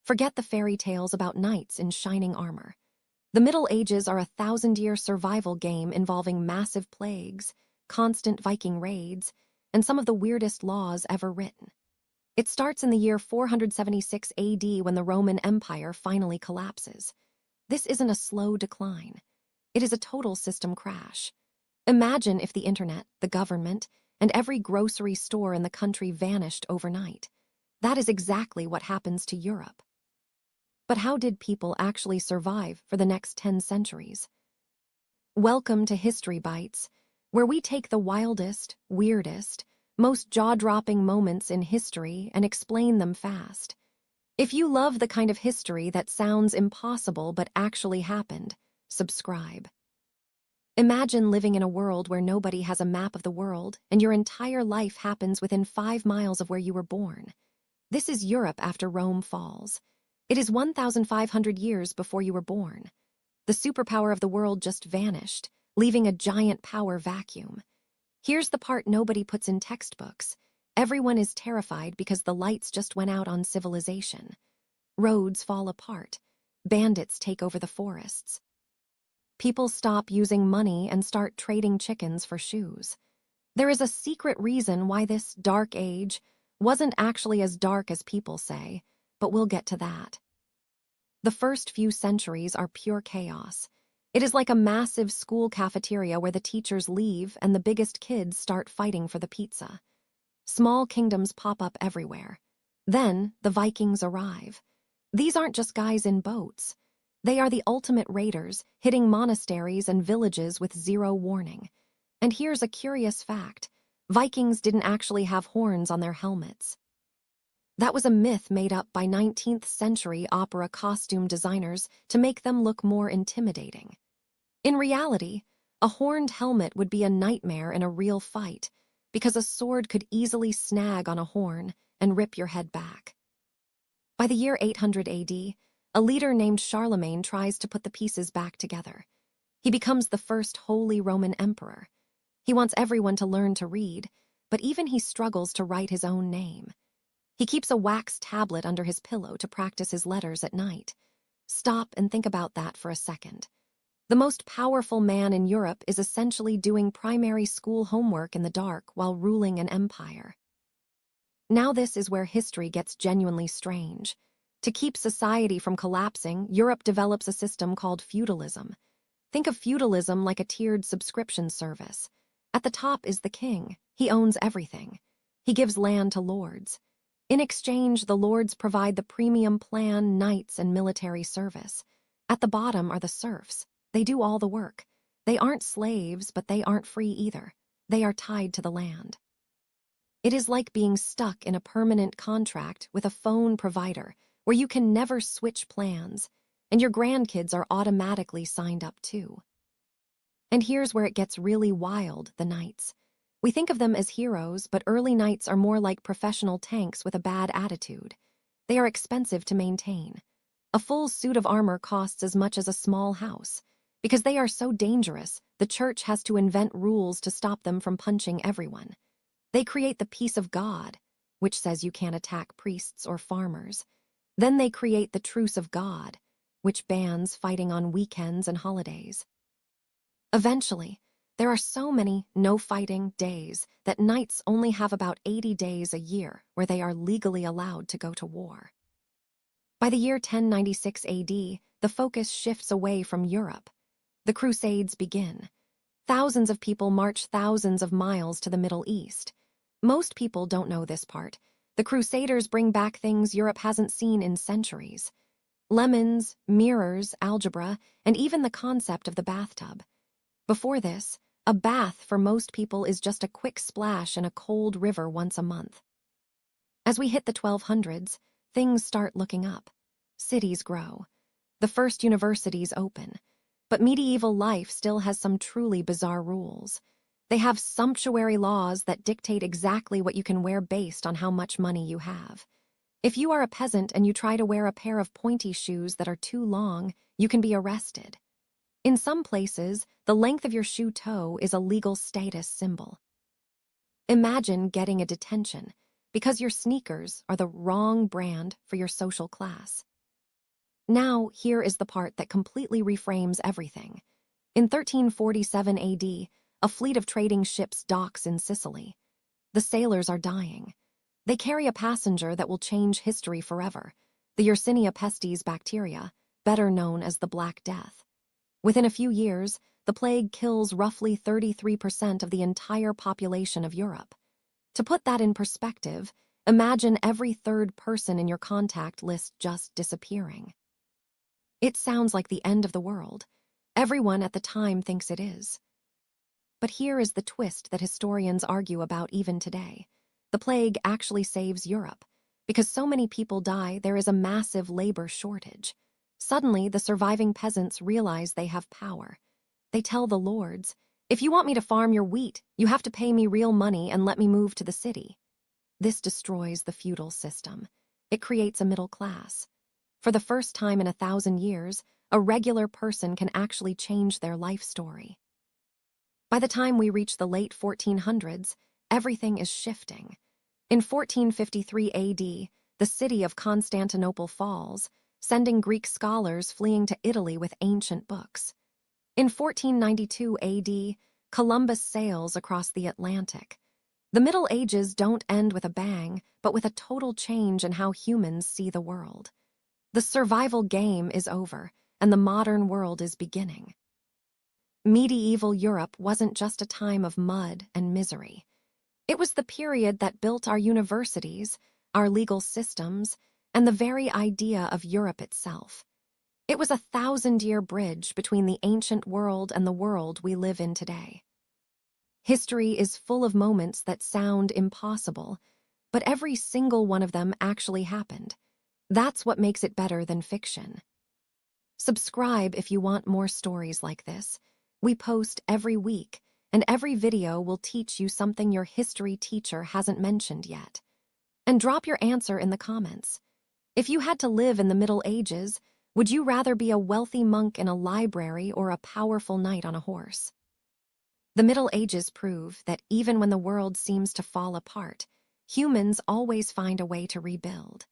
Forget the fairy tales about knights in shining armor. The Middle Ages are a 1,000-year survival game involving massive plagues, constant Viking raids, and some of the weirdest laws ever written. It starts in the year 476 AD when the Roman Empire finally collapses. This isn't a slow decline. It is a total system crash. Imagine if the internet, the government, and every grocery store in the country vanished overnight. That is exactly what happens to Europe. But how did people actually survive for the next 10 centuries? Welcome to History Bites, where we take the wildest, weirdest, most jaw-dropping moments in history and explain them fast. If you love the kind of history that sounds impossible but actually happened, subscribe. Imagine living in a world where nobody has a map of the world and your entire life happens within 5 miles of where you were born. This is Europe after Rome falls. It is 1,500 years before you were born. The superpower of the world just vanished, leaving a giant power vacuum. Here's the part nobody puts in textbooks. Everyone is terrified because the lights just went out on civilization. Roads fall apart. Bandits take over the forests. People stop using money and start trading chickens for shoes. There is a secret reason why this dark age wasn't actually as dark as people say, but we'll get to that. The first few centuries are pure chaos. It is like a massive school cafeteria where the teachers leave and the biggest kids start fighting for the pizza. Small kingdoms pop up everywhere. Then the Vikings arrive. These aren't just guys in boats. They are the ultimate raiders, hitting monasteries and villages with zero warning. And here's a curious fact. Vikings didn't actually have horns on their helmets. That was a myth made up by 19th century opera costume designers to make them look more intimidating. In reality, a horned helmet would be a nightmare in a real fight, because a sword could easily snag on a horn and rip your head back. By the year 800 AD, a leader named Charlemagne tries to put the pieces back together. He becomes the first Holy Roman Emperor. He wants everyone to learn to read, but even he struggles to write his own name. He keeps a wax tablet under his pillow to practice his letters at night. Stop and think about that for a second. The most powerful man in Europe is essentially doing primary school homework in the dark while ruling an empire. Now this is where history gets genuinely strange. To keep society from collapsing, Europe develops a system called feudalism. Think of feudalism like a tiered subscription service. At the top is the king. He owns everything. He gives land to lords. In exchange, the lords provide the premium plan, knights, and military service. At the bottom are the serfs. They do all the work. They aren't slaves, but they aren't free either. They are tied to the land. It is like being stuck in a permanent contract with a phone provider where you can never switch plans, and your grandkids are automatically signed up too. And here's where it gets really wild, the knights. We think of them as heroes, but early knights are more like professional tanks with a bad attitude. They are expensive to maintain. A full suit of armor costs as much as a small house. Because they are so dangerous, the church has to invent rules to stop them from punching everyone. They create the peace of God, which says you can't attack priests or farmers. Then they create the truce of God, which bans fighting on weekends and holidays. Eventually, there are so many no-fighting days that knights only have about 80 days a year where they are legally allowed to go to war. By the year 1096 AD, the focus shifts away from Europe. The Crusades begin. Thousands of people march thousands of miles to the Middle East. Most people don't know this part. The Crusaders bring back things Europe hasn't seen in centuries. Lemons, mirrors, algebra, and even the concept of the bathtub. Before this, a bath for most people is just a quick splash in a cold river once a month. As we hit the 1200s, things start looking up. Cities grow. The first universities open. But medieval life still has some truly bizarre rules. They have sumptuary laws that dictate exactly what you can wear based on how much money you have. If you are a peasant and you try to wear a pair of pointy shoes that are too long, you can be arrested. In some places, the length of your shoe toe is a legal status symbol. Imagine getting a detention because your sneakers are the wrong brand for your social class. Now, here is the part that completely reframes everything. In 1347 AD, a fleet of trading ships docks in Sicily. The sailors are dying. They carry a passenger that will change history forever, the Yersinia pestis bacteria, better known as the Black Death. Within a few years, the plague kills roughly 33% of the entire population of Europe. To put that in perspective, imagine every third person in your contact list just disappearing. It sounds like the end of the world. Everyone at the time thinks it is. But here is the twist that historians argue about even today. The plague actually saves Europe. Because so many people die, there is a massive labor shortage. Suddenly, the surviving peasants realize they have power. They tell the lords, "If you want me to farm your wheat, you have to pay me real money and let me move to the city." This destroys the feudal system. It creates a middle class. For the first time in 1,000 years, a regular person can actually change their life story. By the time we reach the late 1400s, everything is shifting. In 1453 AD, the city of Constantinople falls, sending Greek scholars fleeing to Italy with ancient books. In 1492 AD, Columbus sails across the Atlantic. The Middle Ages don't end with a bang, but with a total change in how humans see the world. The survival game is over, and the modern world is beginning. Medieval Europe wasn't just a time of mud and misery. It was the period that built our universities, our legal systems, and the very idea of Europe itself. It was a 1,000-year bridge between the ancient world and the world we live in today. History is full of moments that sound impossible, but every single one of them actually happened. That's what makes it better than fiction. Subscribe if you want more stories like this. We post every week, and every video will teach you something your history teacher hasn't mentioned yet. And drop your answer in the comments. If you had to live in the Middle Ages, would you rather be a wealthy monk in a library or a powerful knight on a horse? The Middle Ages prove that even when the world seems to fall apart, humans always find a way to rebuild.